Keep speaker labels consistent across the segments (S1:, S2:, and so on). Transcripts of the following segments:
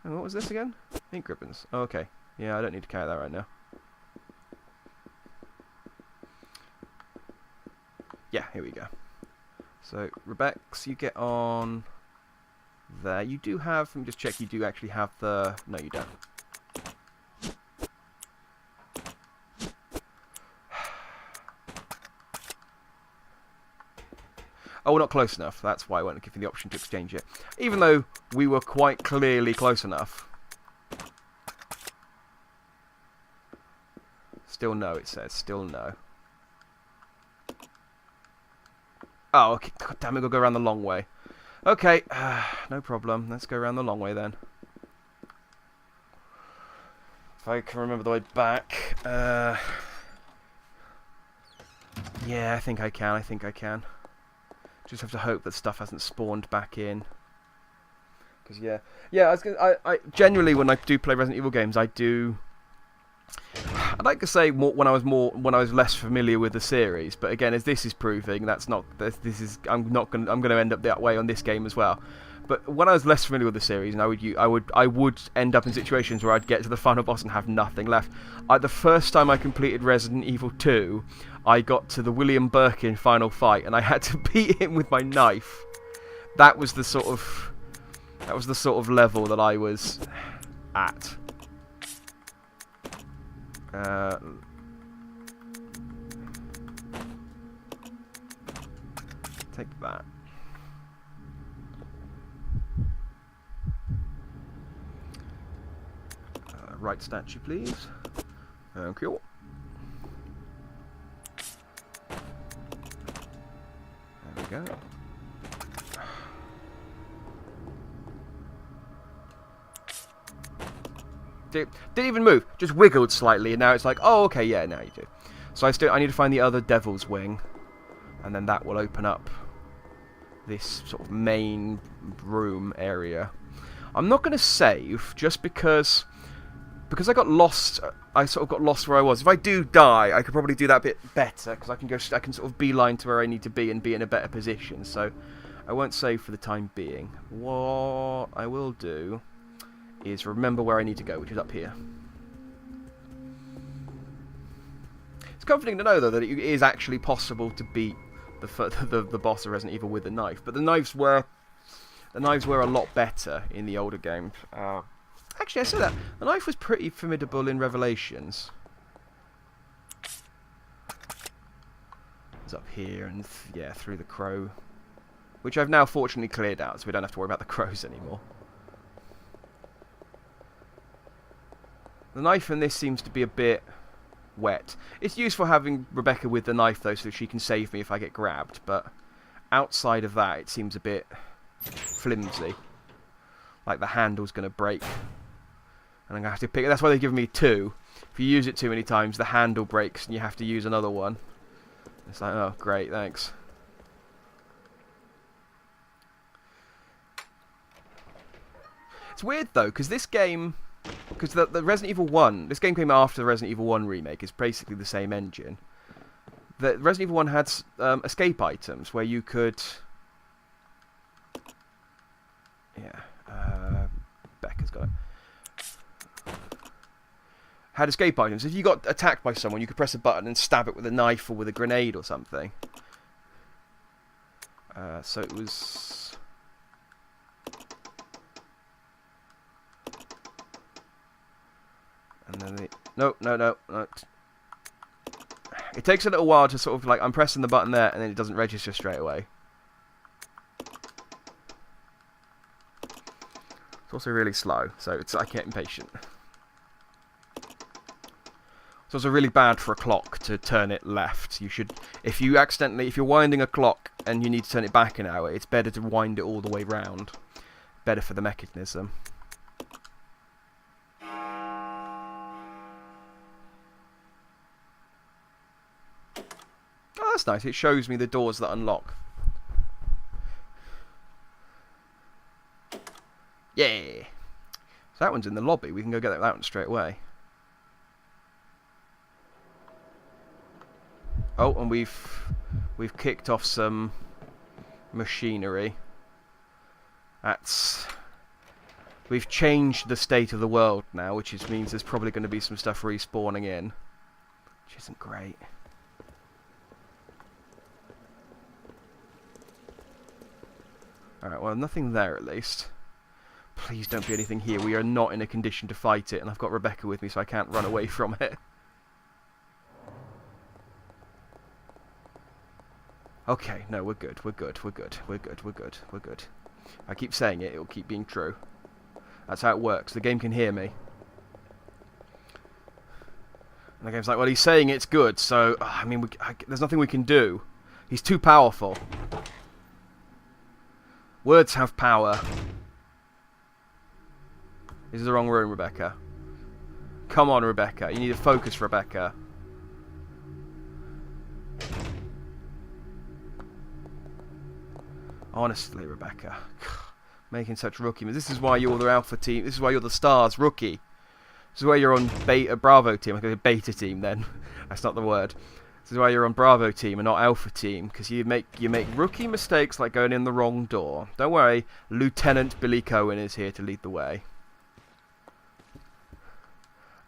S1: And what was this again? Ink ribbons. Oh, okay. Yeah, I don't need to carry that right now. Yeah, here we go. So, Rebex, you get on there. You do have, let me just check, you do actually have the... No, you don't. Oh, we're not close enough. That's why I won't give you the option to exchange it. Even though we were quite clearly close enough. Still no, it says. Still no. Oh, okay. God damn it, we'll go around the long way. Okay, no problem. Let's go around the long way then. If I can remember the way back. Yeah, I think I can. Just have to hope that stuff hasn't spawned back in. Because I was gonna, I generally when I do play Resident Evil games, I'd like to say when I was less familiar with the series, but again, as this is proving, that's not I'm going to end up that way on this game as well. But when I was less familiar with the series, and I would end up in situations where I'd get to the final boss and have nothing left. The first time I completed Resident Evil 2, I got to the William Birkin final fight, and I had to beat him with my knife. That was the sort of level that I was at. Take that. Right statue, please. Thank you. There we go. Didn't even move, just wiggled slightly, and now it's like, oh, okay, yeah, now you do. So I need to find the other Devil's Wing, and then that will open up this sort of main room area. I'm not going to save, just because I got lost. I sort of got lost where I was. If I do die, I could probably do that a bit better, because I can sort of beeline to where I need to be and be in a better position. So I won't save for the time being. What I will do is remember where I need to go, which is up here. It's comforting to know, though, that it is actually possible to beat the boss of Resident Evil with a knife. But the knives were a lot better in the older games. Actually, I say that the knife was pretty formidable in Revelations. It's up here and yeah, through the crow, which I've now fortunately cleared out, so we don't have to worry about the crows anymore. The knife in this seems to be a bit wet. It's useful having Rebecca with the knife, though, so she can save me if I get grabbed, but outside of that, it seems a bit flimsy. Like the handle's going to break. And I'm going to have to pick it. That's why they've given me two. If you use it too many times, the handle breaks and you have to use another one. It's like, oh, great, thanks. It's weird, though, because this game... Because the Resident Evil 1, this game came after the Resident Evil 1 remake, it's basically the same engine. The Resident Evil 1 had escape items where you could... Yeah, Becca's got it. Had escape items. If you got attacked by someone, you could press a button and stab it with a knife or with a grenade or something. So it was... And then no. It takes a little while to sort of like, I'm pressing the button there and then it doesn't register straight away. It's also really slow, so I get impatient. It's also really bad for a clock to turn it left. You should, if you're winding a clock and you need to turn it back an hour, it's better to wind it all the way round. Better for the mechanism. Oh, that's nice. It shows me the doors that unlock. Yeah. So that one's in the lobby. We can go get that one straight away. Oh, and we've kicked off some machinery. That's We've changed the state of the world now, which means there's probably going to be some stuff respawning in. Which isn't great. Alright, well, nothing there at least. Please don't be anything here. We are not in a condition to fight it, and I've got Rebecca with me, so I can't run away from it. Okay, no, we're good, we're good, we're good, we're good, we're good, we're good. I keep saying it, it'll keep being true. That's how it works. The game can hear me. And the game's like, well, he's saying it's good, so, I mean, there's nothing we can do. He's too powerful. Words have power. This is the wrong room, Rebecca. Come on, Rebecca. You need to focus, Rebecca. Honestly, Rebecca. Making such rookie moves. This is why you're the alpha team. This is why you're the S.T.A.R.S rookie. This is why you're on Bravo team. I'm going to beta team then. That's not the word. This is why you're on Bravo team and not alpha team. Because you make rookie mistakes like going in the wrong door. Don't worry. Lieutenant Billy Cohen is here to lead the way.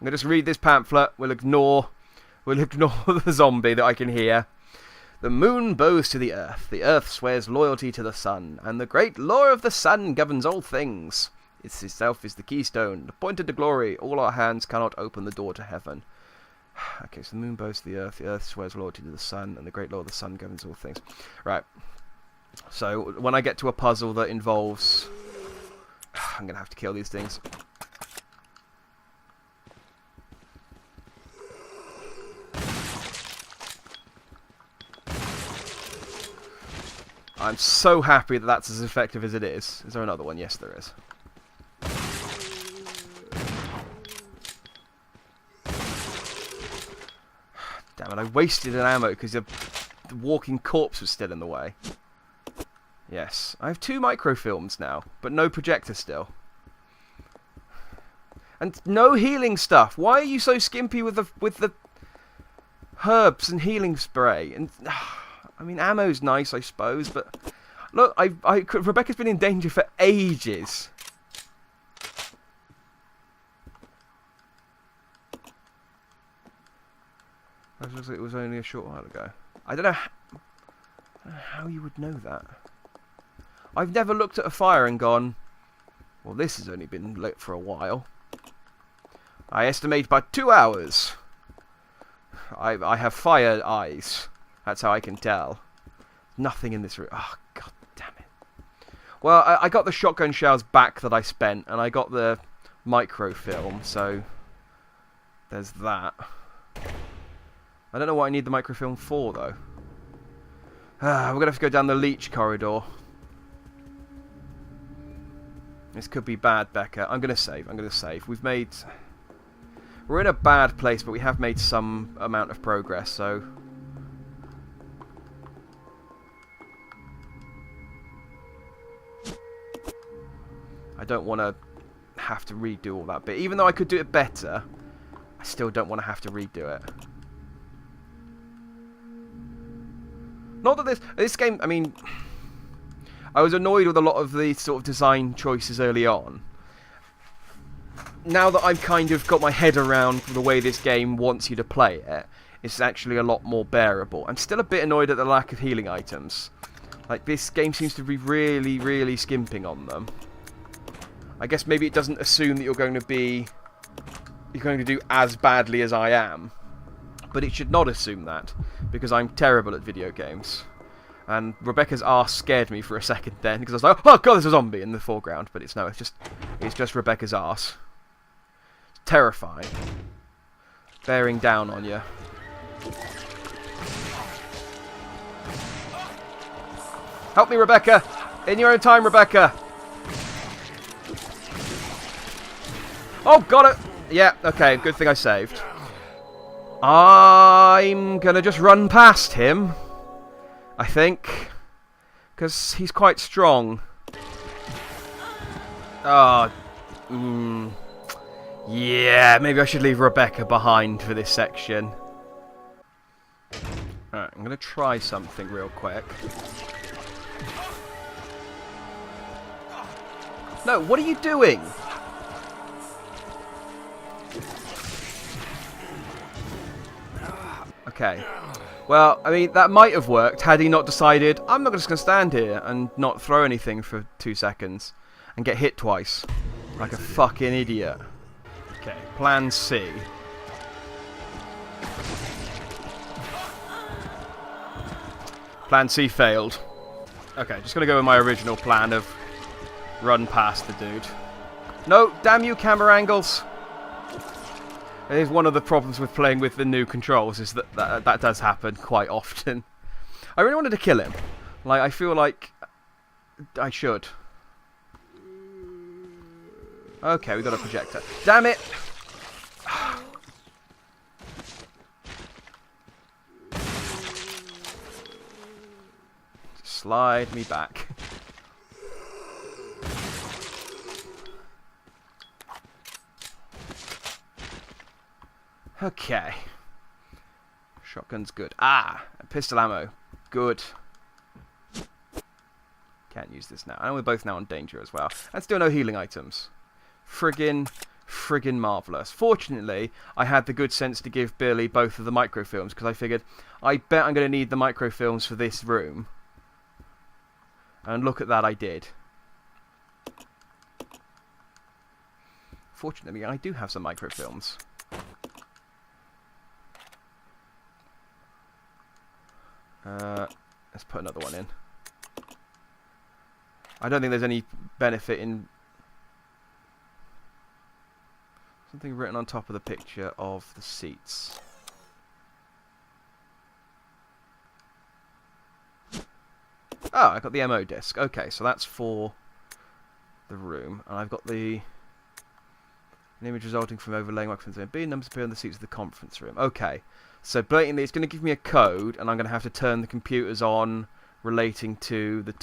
S1: I'm going to just read this pamphlet. We'll ignore the zombie that I can hear. The moon bows to the earth swears loyalty to the sun, and the great law of the sun governs all things. It itself is the keystone, appointed to glory. All our hands cannot open the door to heaven. Okay, so the moon bows to the earth swears loyalty to the sun, and the great law of the sun governs all things. Right. So, when I get to a puzzle that involves... I'm going to have to kill these things. I'm so happy that that's as effective as it is. Is there another one? Yes, there is. Damn it, I wasted an ammo because the walking corpse was still in the way. Yes, I have 2 microfilms now, but no projector still. And no healing stuff. Why are you so skimpy with the herbs and healing spray? And... I mean, ammo's nice, I suppose, but... Look, Rebecca's been in danger for ages. It looks like it was only a short while ago. I don't know how you would know that. I've never looked at a fire and gone, well, this has only been lit for a while. I estimate about 2 hours. I have fire eyes. That's how I can tell. Nothing in this room. Oh, god damn it. Well, I got the shotgun shells back that I spent, and I got the microfilm, so there's that. I don't know what I need the microfilm for, though. We're going to have to go down the leech corridor. This could be bad, Becca. I'm going to save. I'm going to save. We're in a bad place, but we have made some amount of progress, so... I don't want to have to redo all that bit. Even though I could do it better, I still don't want to have to redo it. Not that this game, I mean, I was annoyed with a lot of the sort of design choices early on. Now that I've kind of got my head around the way this game wants you to play it, it's actually a lot more bearable. I'm still a bit annoyed at the lack of healing items. Like, this game seems to be really, really skimping on them. I guess maybe it doesn't assume that you're going to do as badly as I am. But it should not assume that, because I'm terrible at video games. And Rebecca's arse scared me for a second then, because I was like, oh god, there's a zombie in the foreground. But it's just Rebecca's arse. It's terrifying. Bearing down on you. Help me, Rebecca! In your own time, Rebecca! Oh, got it! Yeah, okay, good thing I saved. I'm gonna just run past him, I think, because he's quite strong. Oh, yeah, maybe I should leave Rebecca behind for this section. Alright, I'm gonna try something real quick. No, what are you doing? Okay. Well, I mean, that might have worked had he not decided, I'm not just going to stand here and not throw anything for 2 seconds and get hit twice. Like a fucking idiot. Okay, plan C. Plan C failed. Okay, just going to go with my original plan of run past the dude. No, damn you, camera angles! It is one of the problems with playing with the new controls, is that does happen quite often. I really wanted to kill him. Like, I feel like I should. Okay, we got a projector. Damn it! Slide me back. Okay. Shotgun's good. Ah! Pistol ammo. Good. Can't use this now. And we're both now in danger as well. And still no healing items. Friggin' marvellous. Fortunately, I had the good sense to give Billy both of the microfilms, because I figured, I bet I'm going to need the microfilms for this room. And look at that, I did. Fortunately, I do have some microfilms. Let's put another one in. I don't think there's any benefit in something written on top of the picture of the seats. Oh, I got the MO disc. Okay, so that's for the room. And I've got an image resulting from overlaying microphones. B numbers appear on the seats of the conference room. Okay, so blatantly it's going to give me a code, and I'm going to have to turn the computers on relating to the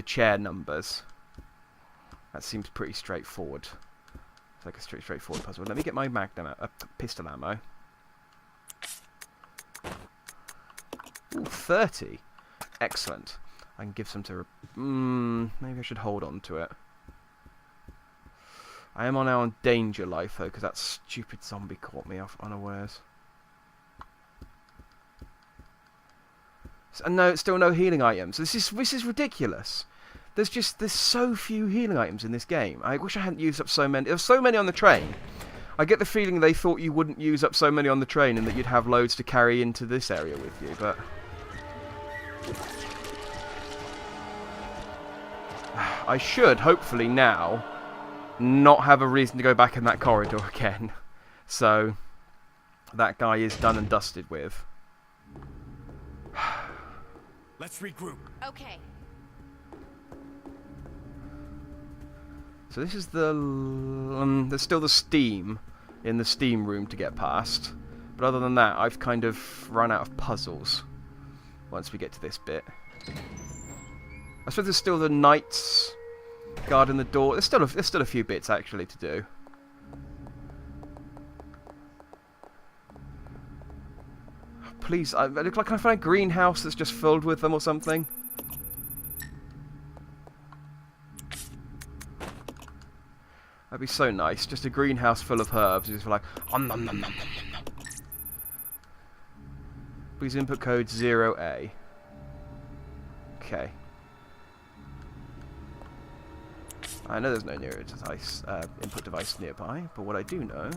S1: chair numbers. That seems pretty straightforward. It's like a straightforward puzzle. Let me get my pistol ammo. Ooh, 30. Excellent. I can give some to... maybe I should hold on to it. I am now on danger life, though, because that stupid zombie caught me off unawares. And no, still no healing items. This is ridiculous. There's so few healing items in this game. I wish I hadn't used up so many. There were so many on the train. I get the feeling they thought you wouldn't use up so many on the train and that you'd have loads to carry into this area with you, but... I should, hopefully now, not have a reason to go back in that corridor again. So, that guy is done and dusted with.
S2: Let's regroup.
S3: Okay.
S1: So this is the... there's still the steam in the steam room to get past. But other than that, I've kind of run out of puzzles once we get to this bit. I suppose there's still the knights guarding the door. There's still a few bits, actually, to do. Please, I look like I find a greenhouse that's just filled with them or something. That'd be so nice. Just a greenhouse full of herbs. Just like, nom nom nom nom nom nom. Please input code 0A. Okay. I know there's no input device nearby, but what I do know...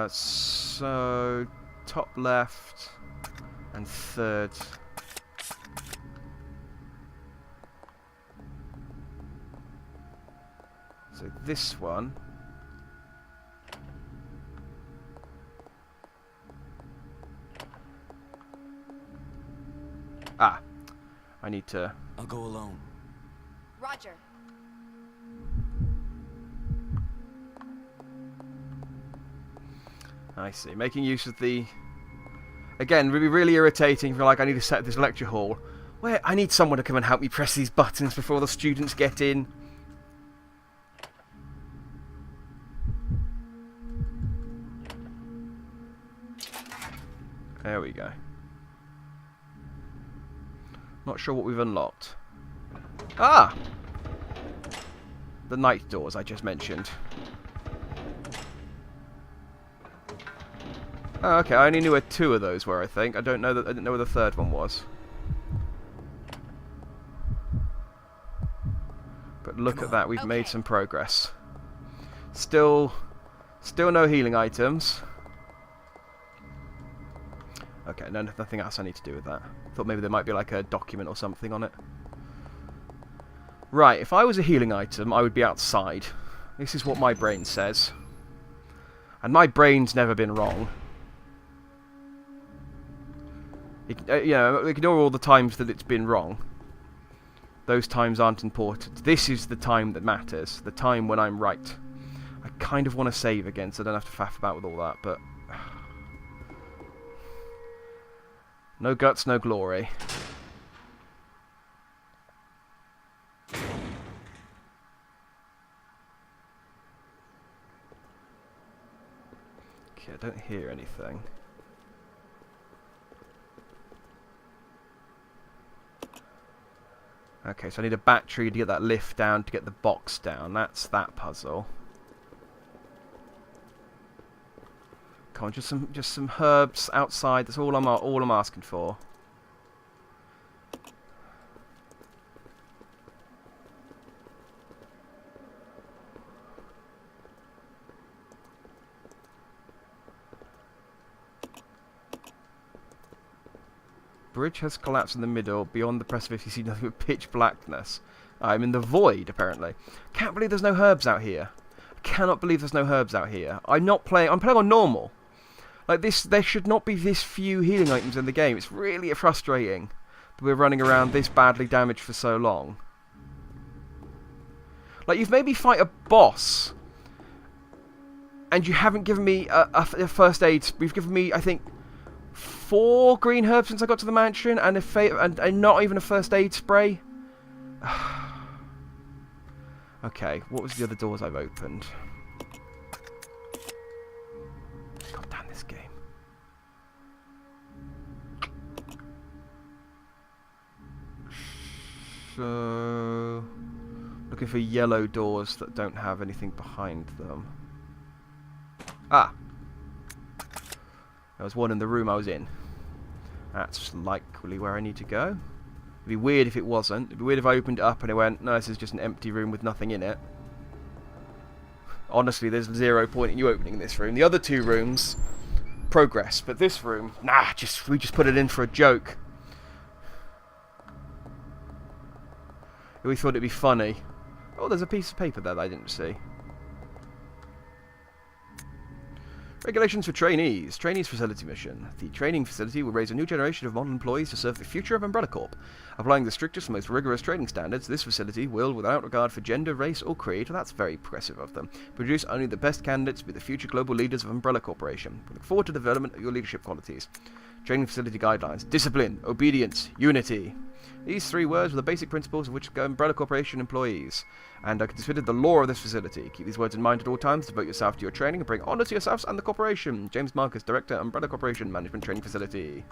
S1: so... top left and third... So this one... Ah! I need to...
S2: I'll go alone.
S3: Roger.
S1: I see. Making use of the... Again, really, really irritating if you're like, I need to set this lecture hall. Where I need someone to come and help me press these buttons before the students get in. There we go. Not sure what we've unlocked. Ah! The night doors I just mentioned. Oh, okay, I only knew where 2 of those were, I think. I didn't know where the 3rd one was. But look at that, we've made some progress. Still no healing items. Okay, no, nothing else I need to do with that. Thought maybe there might be like a document or something on it. Right, if I was a healing item, I would be outside. This is what my brain says. And my brain's never been wrong. You know, ignore all the times that it's been wrong. Those times aren't important. This is the time that matters. The time when I'm right. I kind of want to save again, so I don't have to faff about with all that, but... no guts, no glory. Okay, I don't hear anything. Okay, so I need a battery to get that lift down, to get the box down. That's that puzzle. Come on, just some herbs outside. That's all I'm asking for. Bridge has collapsed in the middle. Beyond the precipice, you see nothing but pitch blackness. I'm in the void, apparently. Can't believe there's no herbs out here. I cannot believe there's no herbs out here. I'm playing on normal. Like this, there should not be this few healing items in the game. It's really frustrating that we're running around this badly damaged for so long. Like, you've made me fight a boss, and you haven't given me a first aid. We've given me, I think, 4 green herbs since I got to the mansion, and and not even a first aid spray. Okay, what was the other doors I've opened? God damn this game. So, looking for yellow doors that don't have anything behind them. Ah! There was one in the room I was in. That's likely where I need to go. It'd be weird if it wasn't. It'd be weird if I opened it up and it went, no, this is just an empty room with nothing in it. Honestly, there's 0 point in you opening this room. The other 2 rooms, progress. But this room, nah, we just put it in for a joke. We thought it'd be funny. Oh, there's a piece of paper there that I didn't see. Regulations for trainees. Trainees facility mission. The training facility will raise a new generation of modern employees to serve the future of Umbrella Corp. Applying the strictest and most rigorous training standards, this facility will, without regard for gender, race, or creed, that's very impressive of them, produce only the best candidates to be the future global leaders of Umbrella Corporation. We look forward to the development of your leadership qualities. Training facility guidelines. Discipline, obedience, unity. These 3 words were the basic principles of which Umbrella Corporation employees, and are considered the law of this facility. Keep these words in mind at all times, devote yourself to your training, and bring honour to yourselves and the corporation. James Marcus, Director, Umbrella Corporation Management Training Facility.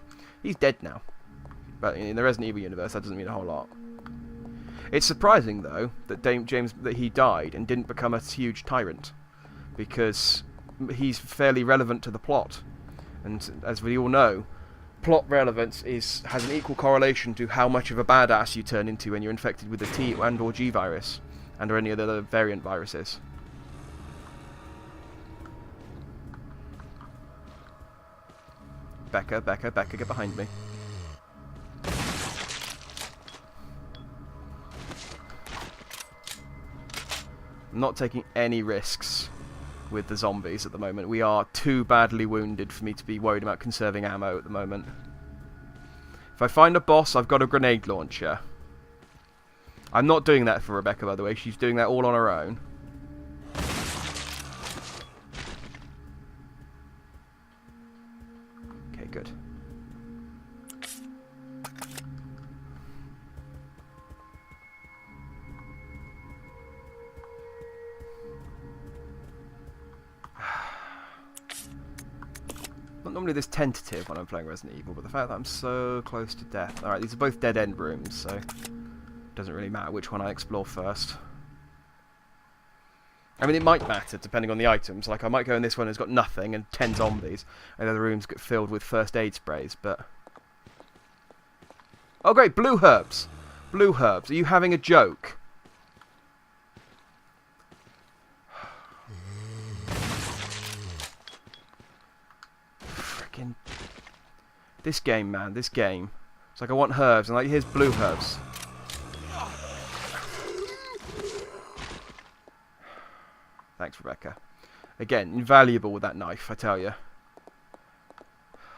S1: He's dead now. But in the Resident Evil universe, that doesn't mean a whole lot. It's surprising, though, that he died and didn't become a huge tyrant, because he's fairly relevant to the plot. And as we all know, plot relevance has an equal correlation to how much of a badass you turn into when you're infected with the T and or G virus, and or any other variant viruses. Becca, get behind me. I'm not taking any risks with the zombies at the moment. We are too badly wounded for me to be worried about conserving ammo at the moment. If I find a boss, I've got a grenade launcher. I'm not doing that for Rebecca, by the way. She's doing that all on her own. Okay, good. Not normally this tentative when I'm playing Resident Evil, but the fact that I'm so close to death. Alright, these are both dead-end rooms, so it doesn't really matter which one I explore first. I mean, it might matter depending on the items. Like, I might go in this one and it's got nothing and 10 zombies, and the other rooms get filled with first aid sprays, but... Oh, great, blue herbs. Blue herbs. Are you having a joke? Frickin'... This game, man, this game. It's like, I want herbs, and like, here's blue herbs. Thanks, Rebecca. Again, invaluable with that knife, I tell you.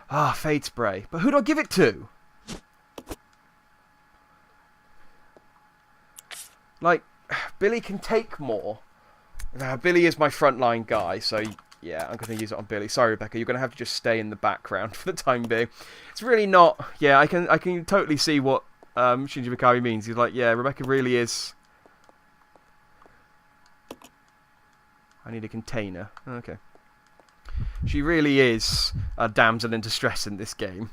S1: Ah, fade spray. But who do I give it to? Like, Billy can take more. Billy is my frontline guy, so yeah, I'm going to use it on Billy. Sorry, Rebecca, you're going to have to just stay in the background for the time being. It's really not... Yeah, I can totally see what Shinji Mikami means. He's like, yeah, Rebecca really is... I need a container. Okay. She really is a damsel in distress in this game.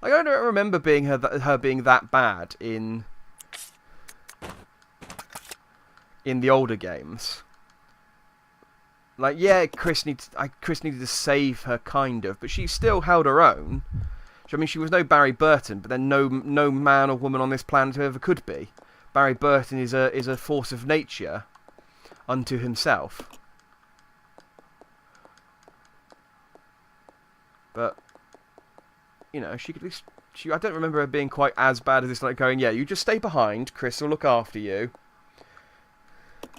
S1: Like, I don't remember being her being that bad in the older games. Like, yeah, Chris needed to save her, kind of, but she still held her own. I mean, she was no Barry Burton, but then no man or woman on this planet who ever could be. Barry Burton is a force of nature unto himself. But, you know, she could at least... I don't remember her being quite as bad as this, like going, yeah, you just stay behind, Chris will look after you. I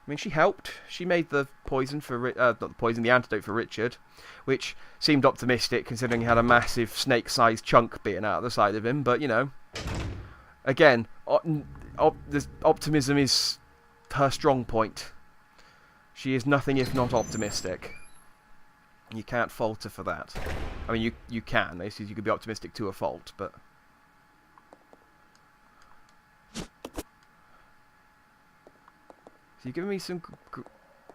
S1: mean, she helped. She made the poison for... not the poison, the antidote for Richard, which seemed optimistic, considering he had a massive snake-sized chunk beaten out of the side of him, but, you know... Again, optimism is her strong point. She is nothing if not optimistic. You can't fault her for that. I mean, you can. You could be optimistic to a fault, but... So you're giving me some...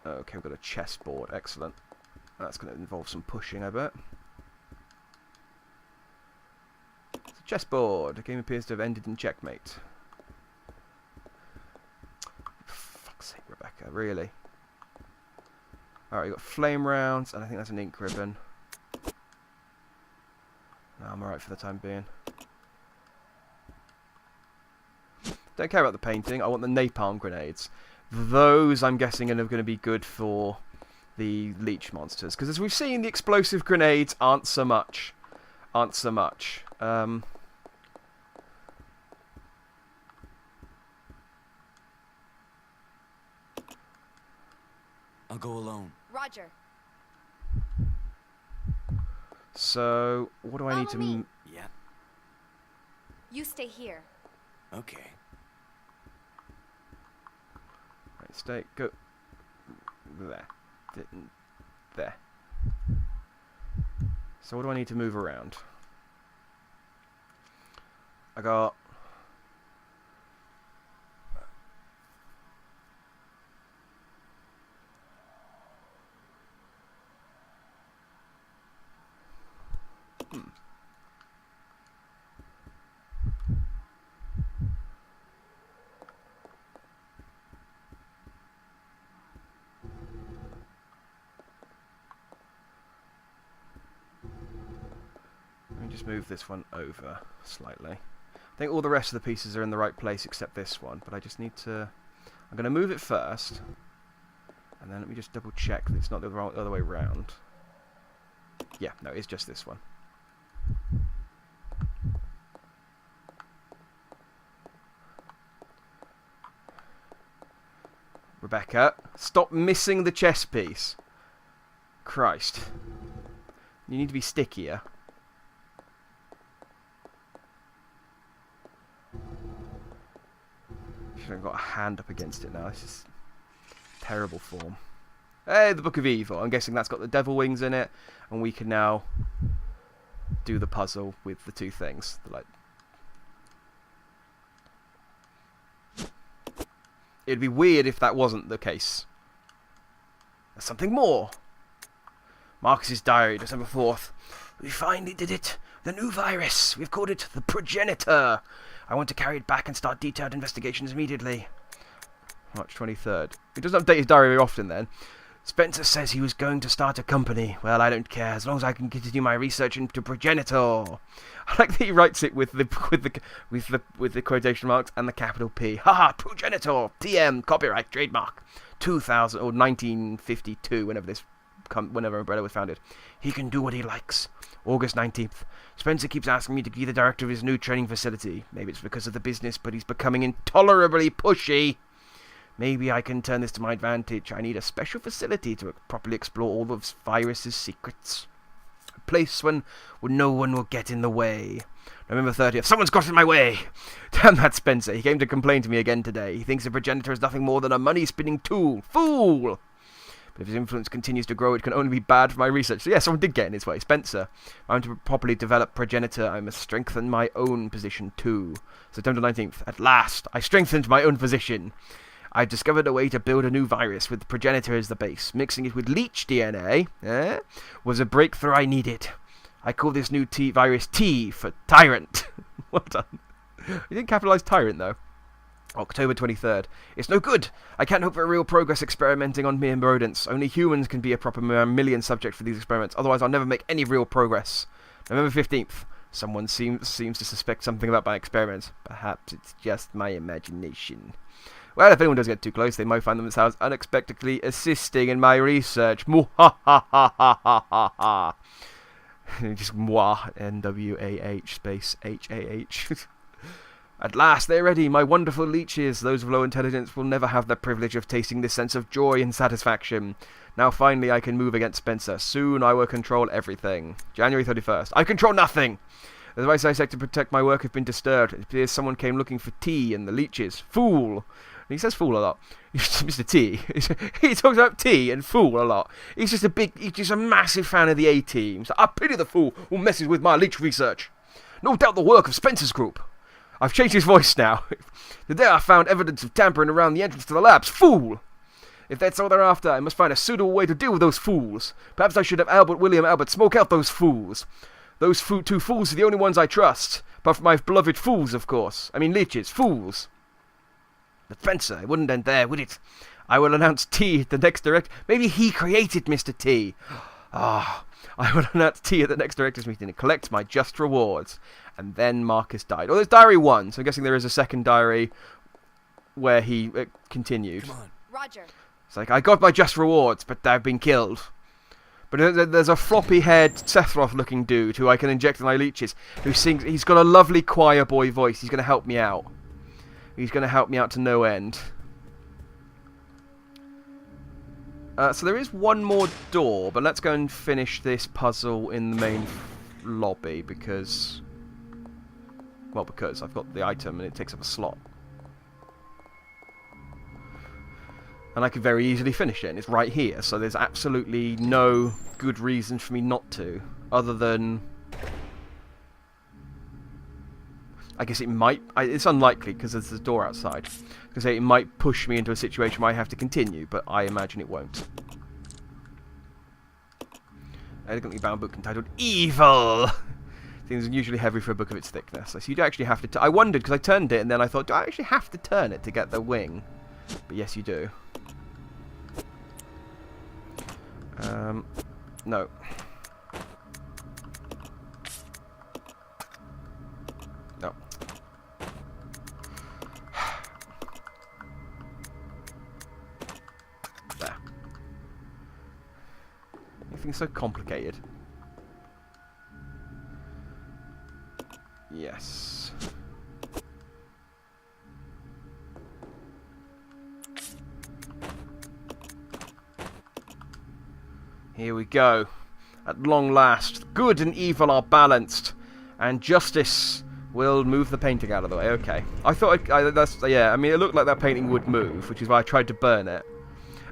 S1: Oh, okay, we've got a chessboard. Excellent. That's going to involve some pushing, I bet. It's a chessboard. The game appears to have ended in checkmate. For fuck's sake, Rebecca. Really? Alright, you've got flame rounds, and I think that's an ink ribbon. No, I'm alright for the time being. Don't care about the painting, I want the napalm grenades. Those, I'm guessing, are going to be good for the leech monsters. Because as we've seen, the explosive grenades aren't so much. I'll
S2: go alone.
S3: Roger.
S1: So, what do I need to...
S2: Yeah.
S3: You stay here.
S2: Okay.
S1: Right, stay... Go... There. There. So what do I need to move around? I got... Let me just move this one over slightly. I think all the rest of the pieces are in the right place except this one, but I just need to... I'm going to move it first, and then let me just double check that it's not the other way round. Yeah, no, it's just this one. Rebecca, stop missing the chess piece. Christ. You need to be stickier. I've got a hand up against it now. This is terrible form. Hey, the Book of Evil. I'm guessing that's got the devil wings in it, and we can now do the puzzle with the two things. Like, it'd be weird if that wasn't the case. There's something more. Marcus's diary, December 4th. We finally did it. The new virus. We've called it the progenitor. I want to carry it back and start detailed investigations immediately. March 23rd. He doesn't update his diary very often then. Spencer says he was going to start a company. Well, I don't care, as long as I can continue my research into progenitor. I like that he writes it with the quotation marks and the capital P. Haha, progenitor, TM, copyright, trademark, 2000 or 1952, whenever Umbrella was founded. He can do what he likes. August 19th. Spencer keeps asking me to be the director of his new training facility. Maybe it's because of the business, but he's becoming intolerably pushy. Maybe I can turn this to my advantage. I need a special facility to properly explore all of this virus's secrets. A place where no one will get in the way. November 30th. Someone's got in my way! Damn that Spencer. He came to complain to me again today. He thinks a progenitor is nothing more than a money-spinning tool. Fool! But if his influence continues to grow, it can only be bad for my research. So yeah, someone did get in his way. Spencer. If I'm to properly develop progenitor, I must strengthen my own position too. September 19th. At last, I strengthened my own position. I've discovered a way to build a new virus with progenitor as the base. Mixing it with leech DNA was a breakthrough I needed. I call this new virus T for Tyrant. Well done. You didn't capitalise Tyrant, though. October 23rd. It's no good. I can't hope for real progress experimenting on mere rodents. Only humans can be a proper mammalian subject for these experiments. Otherwise, I'll never make any real progress. November 15th. Someone seems to suspect something about my experiments. Perhaps it's just my imagination. Well, if anyone does get too close, they might find themselves unexpectedly assisting in my research. Mwahahahaha. Just mwah, N-W-A-H space H-A-H. At last, they're ready, my wonderful leeches. Those of low intelligence will never have the privilege of tasting this sense of joy and satisfaction. Now, finally, I can move against Spencer. Soon, I will control everything. January 31st. I control nothing! The device I set to protect my work have been disturbed. It appears someone came looking for tea and the leeches. Fool! He says fool a lot. Mr. T. He talks about tea and fool a lot. He's just a massive fan of the A-Team. So I pity the fool who messes with my leech research. No doubt the work of Spencer's group. I've changed his voice now. Today I found evidence of tampering around the entrance to the labs. Fool! If that's all they're after, I must find a suitable way to deal with those fools. Perhaps I should have Albert smoke out those fools. Those two fools are the only ones I trust. Apart from my beloved fools, of course. I mean leeches. Fools. But Spencer, it wouldn't end there, would it? I will announce T at the next direct... Maybe he created Mr. T. I will announce T at the next director's meeting and collect my just rewards. And then Marcus died. Oh, there's diary 1, so I'm guessing there is a second diary where he continued.
S2: Come on.
S3: Roger.
S1: It's like, I got my just rewards, but I've been killed. But there's a floppy-haired Sephiroth-looking dude who I can inject in my leeches, who sings... He's got a lovely choir boy voice. He's going to help me out. He's going to help me out to no end. So there is one more door, but let's go and finish this puzzle in the main lobby, because... Well, because I've got the item and it takes up a slot. And I could very easily finish it, and it's right here, so there's absolutely no good reason for me not to, other than... I guess it might... it's unlikely, because there's the door outside. Because it might push me into a situation where I have to continue, but I imagine it won't. Elegantly bound book entitled Evil! Seems unusually heavy for a book of its thickness. So you do actually have to... I wondered, because I turned it, and then I thought, do I actually have to turn it to get the wing? But yes, you do. No. No. There. Everything's so complicated. Yes. Here we go. At long last, good and evil are balanced, and justice will move the painting out of the way. Okay. I thought, yeah, I mean, it looked like that painting would move, which is why I tried to burn it.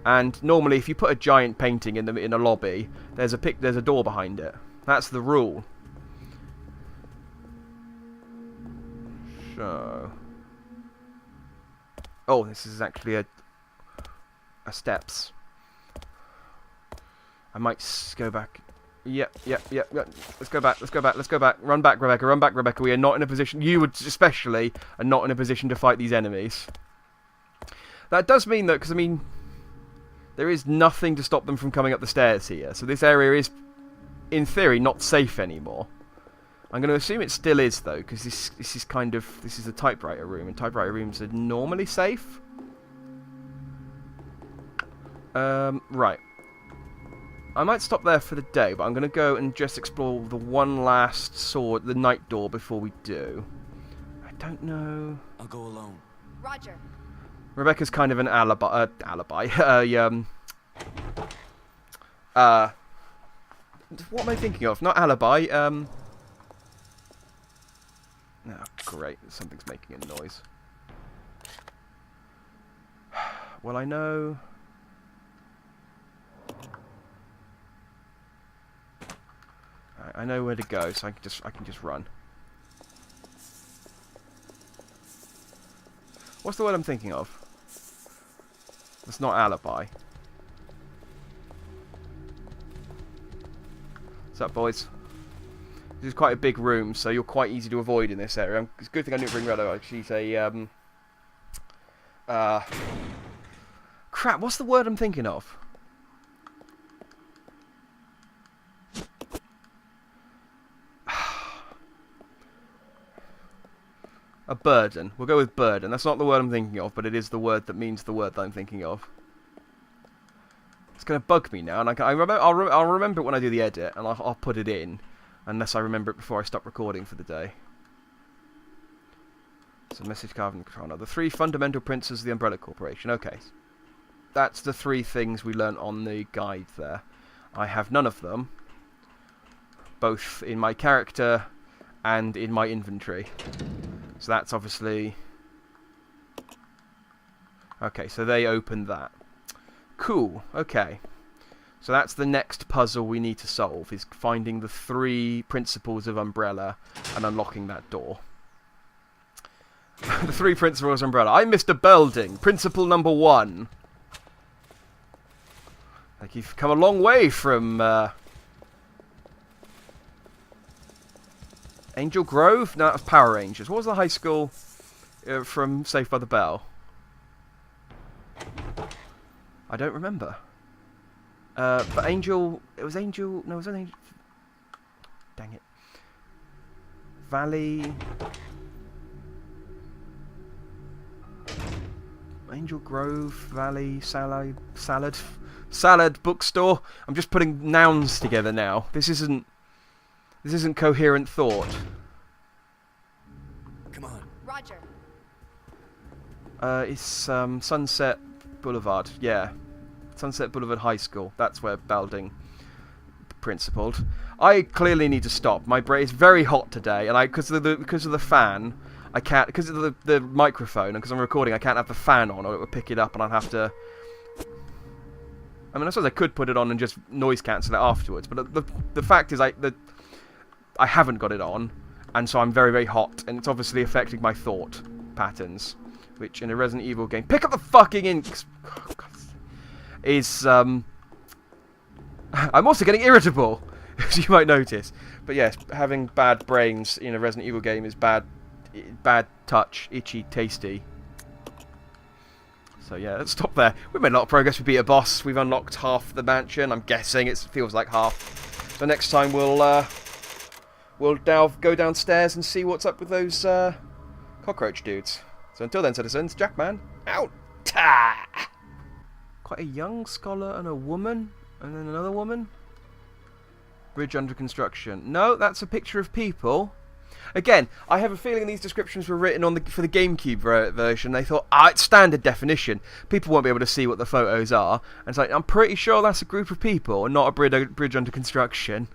S1: And normally, if you put a giant painting in a lobby, there's a door behind it. That's the rule. So, oh, this is actually a steps. I might go back. Yep. Let's go back. Run back, Rebecca. We are not in a position, you would especially, are not in a position to fight these enemies. That does mean that, because I mean, there is nothing to stop them from coming up the stairs here. So this area is, in theory, not safe anymore. I'm going to assume it still is, though, because this is kind of, this is a typewriter room, and typewriter rooms are normally safe. Right. I might stop there for the day, but I'm going to go and just explore the one last sword, the night door, before we do. I don't know.
S2: I'll go alone.
S3: Roger.
S1: Rebecca's kind of an alibi. What am I thinking of? Not alibi. Oh, great. Something's making a noise. Well, I know. I know where to go, so I can just run. What's the word I'm thinking of? It's not alibi. What's up, boys? This is quite a big room, so you're quite easy to avoid in this area. It's a good thing I didn't bring Rello. She's a crap. What's the word I'm thinking of? A burden. We'll go with burden. That's not the word I'm thinking of, but it is the word that means the word that I'm thinking of. It's going to bug me now, and I'll remember it when I do the edit, and I'll put it in, unless I remember it before I stop recording for the day. So message carved in the controller. The 3 fundamental principles of the Umbrella Corporation. Okay. That's the 3 things we learnt on the guide there. I have none of them, both in my character and in my inventory. So that's obviously... Okay, so they opened that. Cool, okay. So that's the next puzzle we need to solve, is finding the 3 principles of Umbrella and unlocking that door. The 3 principles of Umbrella. I'm Mr. Belding, principle number 1. Like, you've come a long way from... Angel Grove? No, that was Power Rangers. What was the high school from Saved by the Bell? I don't remember. But Angel... It was Angel... No, it was an Angel... Dang it. Valley... Angel Grove, Valley, Salad Bookstore. I'm just putting nouns together now. This isn't coherent thought.
S2: Come on.
S3: Roger.
S1: It's Sunset Boulevard. Yeah, Sunset Boulevard High School. That's where Belding principled. I clearly need to stop. My brain is very hot today, and because of the fan, I can't, because of the microphone and because I'm recording, I can't have the fan on, or it would pick it up, and I'd have to. I mean, I suppose I could put it on and just noise cancel it afterwards, but the fact is, I haven't got it on, and so I'm very, very hot, and it's obviously affecting my thought patterns, which in a Resident Evil game, pick up the fucking inks, is, I'm also getting irritable, as you might notice. But yes, having bad brains in a Resident Evil game is bad touch, itchy, tasty. So yeah, let's stop there. We've made a lot of progress. We beat a boss. We've unlocked half the mansion. I'm guessing it feels like half. So next time we'll go downstairs and see what's up with those cockroach dudes. So until then, citizens, Jackman out. Ta! Quite a young scholar and a woman, and then another woman. Bridge under construction. No, that's a picture of people. Again, I have a feeling these descriptions were written on for the GameCube version. They thought, it's standard definition. People won't be able to see what the photos are. And it's like, I'm pretty sure that's a group of people and not a bridge under construction.